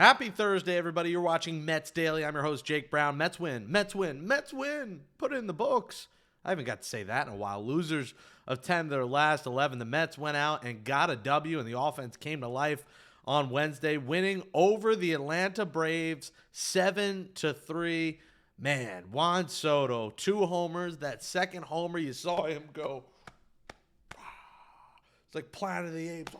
Happy Thursday, everybody. You're watching Mets Daily. I'm your host, Jake Brown. Mets win. Mets win. Mets win. Put it in the books. I haven't got to say that in a while. Losers of 10 to their last 11. The Mets went out and got a W, and the offense came to life on Wednesday, winning over the Atlanta Braves 7-3. Man, Juan Soto, 2 homers. That second homer, you saw him go. It's like Planet of the Apes.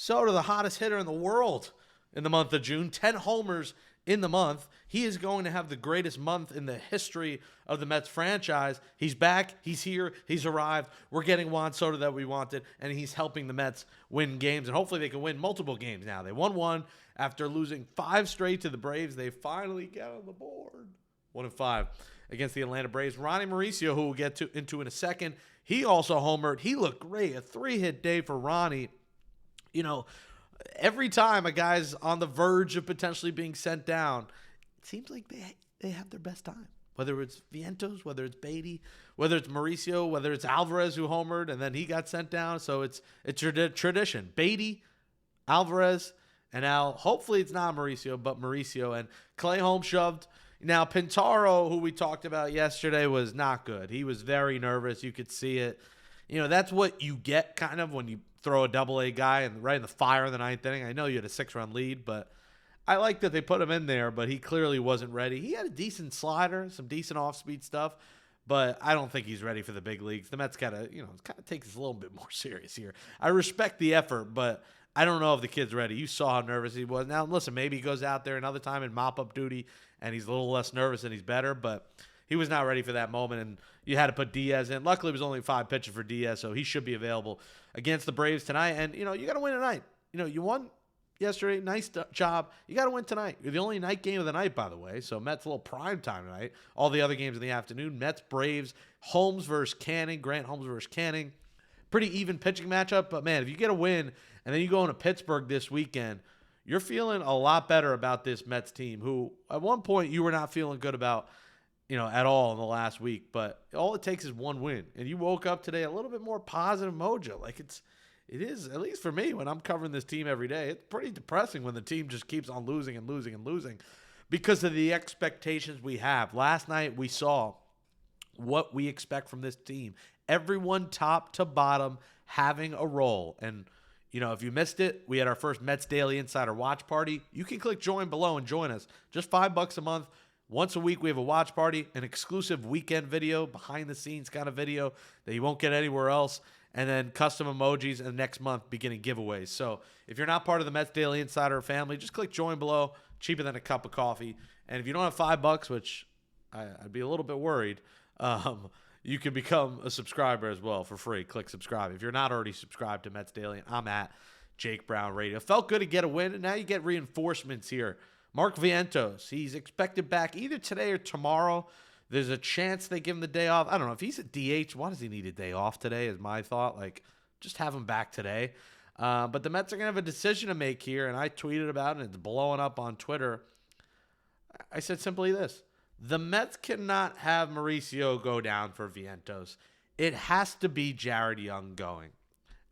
Soto, the hottest hitter in the world in the month of June. 10 homers in the month. He is going to have the greatest month in the history of the Mets franchise. He's back. He's here. He's arrived. We're getting Juan Soto that we wanted, and he's helping the Mets win games, and hopefully they can win multiple games now. They won one after losing 5 straight to the Braves. They finally get on the board. 1-5 against the Atlanta Braves. Ronnie Mauricio, who we'll get into in a second, he also homered. He looked great. A 3-hit day for Ronnie. You know, every time a guy's on the verge of potentially being sent down, it seems like they have their best time. Whether it's Vientos, whether it's Beatty, whether it's Mauricio, whether it's Alvarez who homered and then he got sent down. So it's tradition. Beatty, Alvarez, and Al. Hopefully it's not Mauricio, but Mauricio. And Clay home shoved. Now, Pintaro, who we talked about yesterday, was not good. He was very nervous. You could see it. You know, that's what you get kind of when you throw a double-A guy and right in the fire in the 9th inning. I know you had a 6-run lead, but I like that they put him in there, but he clearly wasn't ready. He had a decent slider, some decent off-speed stuff, but I don't think he's ready for the big leagues. The Mets got to, kind of take this a little bit more serious here. I respect the effort, but I don't know if the kid's ready. You saw how nervous he was. Now, listen, maybe he goes out there another time in mop-up duty, and he's a little less nervous and he's better, but he was not ready for that moment, and you had to put Diaz in. Luckily, it was only 5 pitches for Diaz, so he should be available against the Braves tonight. And, you got to win tonight. You won yesterday. Nice job. You got to win tonight. You're the only night game of the night, by the way, so Mets a little prime time tonight. All the other games in the afternoon. Mets, Braves, Holmes versus Canning, Grant Holmes versus Canning. Pretty even pitching matchup, but, man, if you get a win and then you go into Pittsburgh this weekend, you're feeling a lot better about this Mets team, who at one point you were not feeling good about at all in the last week, but all it takes is one win. And you woke up today a little bit more positive mojo. Like it is, at least for me, when I'm covering this team every day, it's pretty depressing when the team just keeps on losing and losing and losing because of the expectations we have. Last night we saw what we expect from this team. Everyone top to bottom having a role. And, if you missed it, we had our first Mets Daily Insider Watch Party. You can click join below and join us. Just $5 a month. Once a week, we have a watch party, an exclusive weekend video, behind-the-scenes kind of video that you won't get anywhere else, and then custom emojis, and next month, beginning giveaways. So if you're not part of the Mets Daily Insider family, just click join below, cheaper than a cup of coffee. And if you don't have $5, which I'd be a little bit worried, you can become a subscriber as well for free. Click subscribe. If you're not already subscribed to Mets Daily, I'm at Jake Brown Radio. Felt good to get a win, and now you get reinforcements here. Mark Vientos, he's expected back either today or tomorrow. There's a chance they give him the day off. I don't know. If he's a DH, why does he need a day off today is my thought. Like, just have him back today. But the Mets are going to have a decision to make here, and I tweeted about it, and it's blowing up on Twitter. I said simply this. The Mets cannot have Mauricio go down for Vientos. It has to be Jared Young going.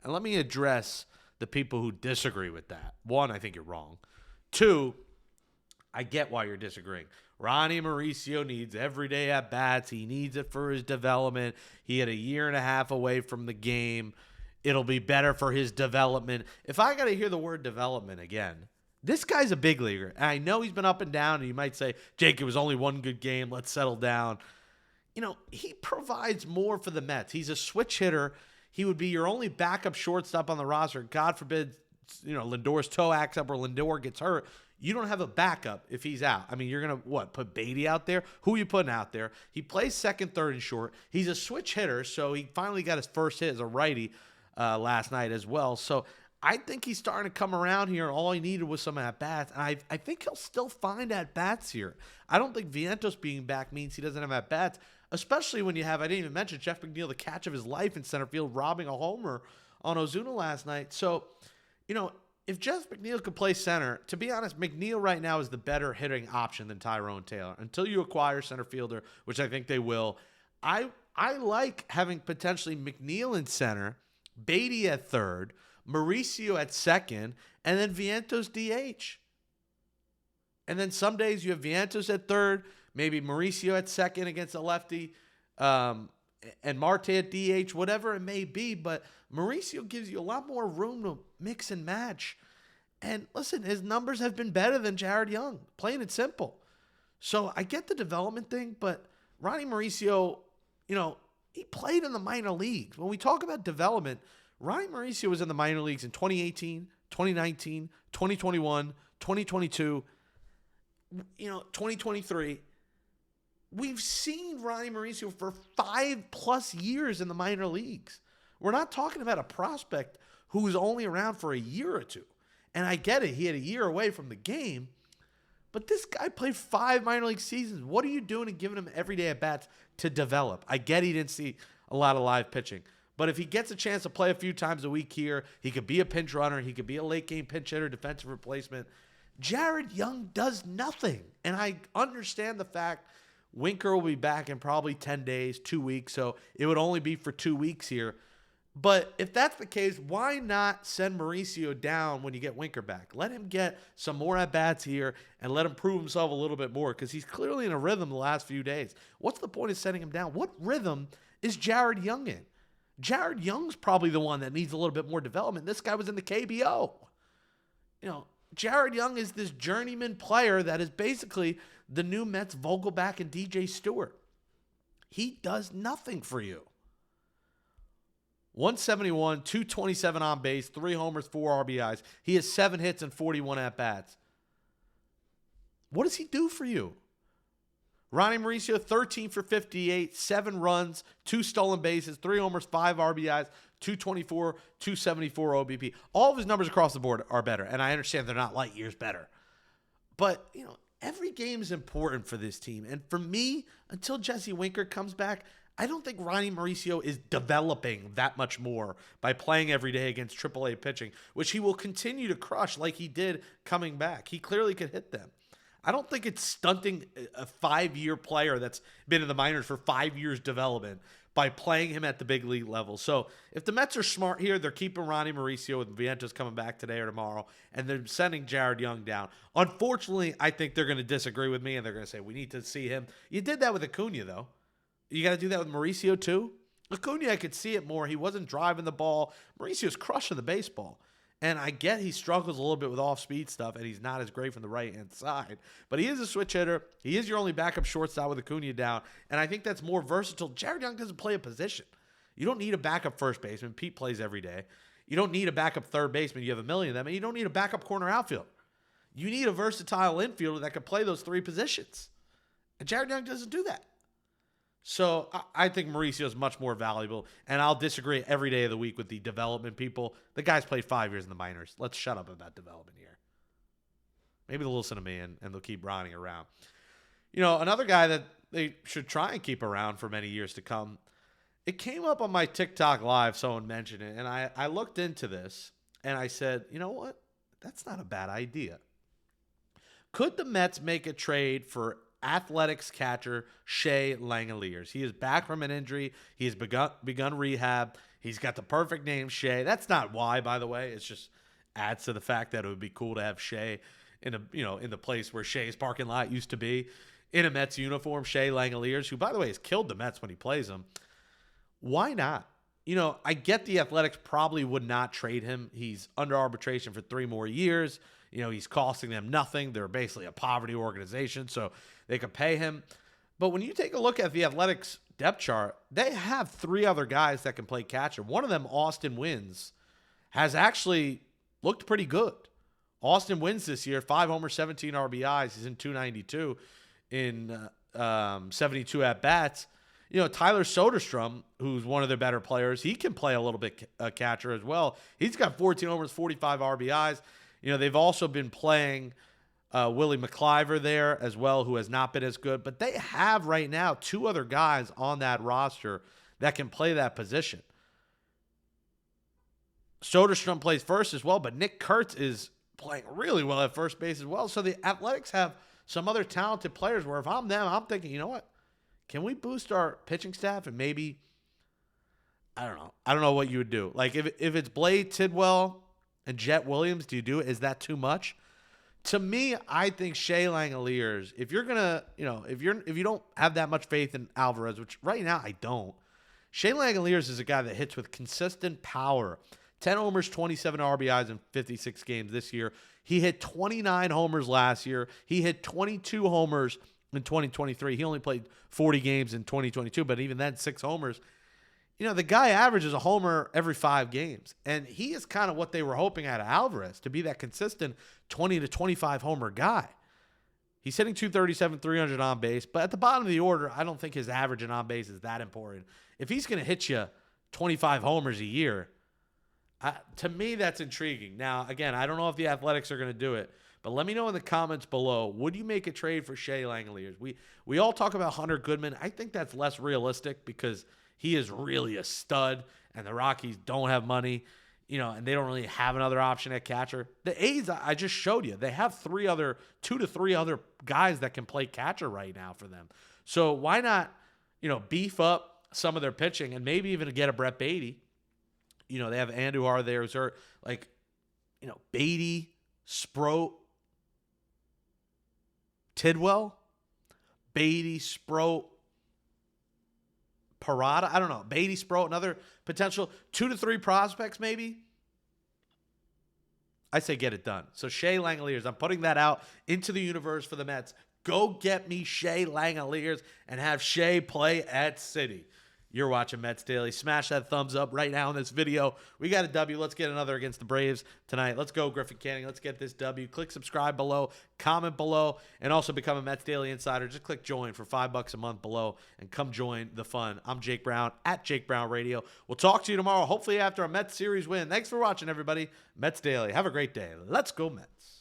And let me address the people who disagree with that. 1, I think you're wrong. 2, I get why you're disagreeing. Ronnie Mauricio needs everyday at-bats. He needs it for his development. He had a year and a half away from the game. It'll be better for his development. If I got to hear the word development again, this guy's a big leaguer. And I know he's been up and down, and you might say, Jake, it was only one good game. Let's settle down. He provides more for the Mets. He's a switch hitter. He would be your only backup shortstop on the roster. God forbid, Lindor's toe acts up or Lindor gets hurt. You don't have a backup if he's out. I mean, you're going to, put Beatty out there? Who are you putting out there? He plays second, third, and short. He's a switch hitter, so he finally got his first hit as a righty last night as well. So I think he's starting to come around here. All he needed was some at-bats, and I think he'll still find at-bats here. I don't think Vientos being back means he doesn't have at-bats, especially when you have, I didn't even mention, Jeff McNeil, the catch of his life in center field, robbing a homer on Ozuna last night. So, if Jeff McNeil could play center, to be honest, McNeil right now is the better hitting option than Tyrone Taylor. Until you acquire center fielder, which I think they will, I like having potentially McNeil in center, Beatty at third, Mauricio at second, and then Vientos DH. And then some days you have Vientos at third, maybe Mauricio at second against a lefty, and Marte at DH, whatever it may be. But Mauricio gives you a lot more room to mix and match. And listen, his numbers have been better than Jared Young, plain and simple. So I get the development thing, but Ronnie Mauricio, he played in the minor leagues. When we talk about development, Ronnie Mauricio was in the minor leagues in 2018, 2019, 2021, 2022, 2023. We've seen Ronnie Mauricio for 5+ years in the minor leagues. We're not talking about a prospect who's only around for a year or two. And I get it. He had a year away from the game. But this guy played 5 minor league seasons. What are you doing and giving him everyday at-bats to develop? I get he didn't see a lot of live pitching. But if he gets a chance to play a few times a week here, he could be a pinch runner. He could be a late-game pinch hitter, defensive replacement. Jared Young does nothing. And I understand the fact Winker will be back in probably 10 days, 2 weeks. So it would only be for 2 weeks here. But if that's the case, why not send Mauricio down when you get Winker back? Let him get some more at-bats here and let him prove himself a little bit more because he's clearly in a rhythm the last few days. What's the point of sending him down? What rhythm is Jared Young in? Jared Young's probably the one that needs a little bit more development. This guy was in the KBO. Jared Young is this journeyman player that is basically the new Mets Vogelback and DJ Stewart. He does nothing for you. 171, 227 on base, 3 homers, 4 RBIs. He has 7 hits and 41 at-bats. What does he do for you? Ronnie Mauricio, 13 for 58, 7 runs, 2 stolen bases, 3 homers, 5 RBIs, 224, 274 OBP. All of his numbers across the board are better, and I understand they're not light years better. But, every game is important for this team. And for me, until Jesse Winker comes back, I don't think Ronnie Mauricio is developing that much more by playing every day against AAA pitching, which he will continue to crush like he did coming back. He clearly could hit them. I don't think it's stunting a 5-year player that's been in the minors for 5 years development by playing him at the big league level. So if the Mets are smart here, they're keeping Ronnie Mauricio with Vientos coming back today or tomorrow, and they're sending Jared Young down. Unfortunately, I think they're going to disagree with me, and they're going to say, we need to see him. You did that with Acuna, though. You got to do that with Mauricio, too? Acuna, I could see it more. He wasn't driving the ball. Mauricio's crushing the baseball. And I get he struggles a little bit with off-speed stuff, and he's not as great from the right-hand side. But he is a switch hitter. He is your only backup shortstop with Acuna down. And I think that's more versatile. Jared Young doesn't play a position. You don't need a backup first baseman. Pete plays every day. You don't need a backup third baseman. You have a million of them. And you don't need a backup corner outfielder. You need a versatile infielder that can play those 3 positions. And Jared Young doesn't do that. So I think Mauricio is much more valuable, and I'll disagree every day of the week with the development people. The guy's played 5 years in the minors. Let's shut up about development here. Maybe they'll listen to me, and they'll keep Ronnie around. Another guy that they should try and keep around for many years to come, it came up on my TikTok Live, someone mentioned it, and I looked into this, and I said, you know what? That's not a bad idea. Could the Mets make a trade for Athletics catcher Shay Langalers? He is back from an injury. He has begun rehab. He's got the perfect name, Shay. That's not why, by the way. It's just adds to the fact that it would be cool to have Shay in the place where Shay's parking lot used to be, in a Mets uniform. Shay Langalers, who, by the way, has killed the Mets when he plays them. Why not? I get the Athletics probably would not trade him. He's under arbitration for 3 more years. He's costing them nothing. They're basically a poverty organization, so they could pay him. But when you take a look at the Athletics depth chart, they have 3 other guys that can play catcher. One of them, Austin Wynns, has actually looked pretty good. Austin Wynns this year, 5 homers, 17 RBIs. He's in 292 in 72 at-bats. Tyler Soderstrom, who's one of their better players, he can play a little bit catcher as well. He's got 14 homers, 45 RBIs. They've also been playing Willie McCliver there as well, who has not been as good. But they have right now 2 other guys on that roster that can play that position. Soderstrom plays first as well, but Nick Kurtz is playing really well at first base as well. So the Athletics have some other talented players where if I'm them, I'm thinking, you know what? Can we boost our pitching staff and maybe, I don't know what you would do. Like if it's Blade Tidwell and Jet Williams, do you do it? Is that too much? To me, I think Shay Langalers, if you're going to, if you don't have that much faith in Alvarez, which right now I don't, Shay Langalers is a guy that hits with consistent power. 10 homers, 27 RBIs in 56 games this year. He hit 29 homers last year. He hit 22 homers in 2023. He only played 40 games in 2022, but even then, 6 homers. The guy averages a homer every 5 games, and he is kind of what they were hoping out of Alvarez, to be that consistent 20 to 25 homer guy. He's hitting 237, 300 on base, but at the bottom of the order, I don't think his average and on base is that important. If he's going to hit you 25 homers a year, to me, that's intriguing. Now, again, I don't know if the Athletics are going to do it, but let me know in the comments below. Would you make a trade for Shay Langalers? We all talk about Hunter Goodman. I think that's less realistic because he is really a stud, and the Rockies don't have money, and they don't really have another option at catcher. The A's, I just showed you, they have 2 to 3 other guys that can play catcher right now for them. So why not, beef up some of their pitching and maybe even get a Brett Beatty? They have Andujar there who's hurt. Beatty, Sproat, Tidwell, Beatty, Sproat, Parada, I don't know. Beatty, Sproat, another potential 2 to 3 prospects maybe. I say get it done. So Shay Langalers, I'm putting that out into the universe for the Mets. Go get me Shay Langalers and have Shay play at City. You're watching Mets Daily. Smash that thumbs up right now in this video. We got a W. Let's get another against the Braves tonight. Let's go, Griffin Canning. Let's get this W. Click subscribe below, comment below, and also become a Mets Daily Insider. Just click join for $5 a month below and come join the fun. I'm Jake Brown at Jake Brown Radio. We'll talk to you tomorrow, hopefully after a Mets series win. Thanks for watching, everybody. Mets Daily. Have a great day. Let's go, Mets.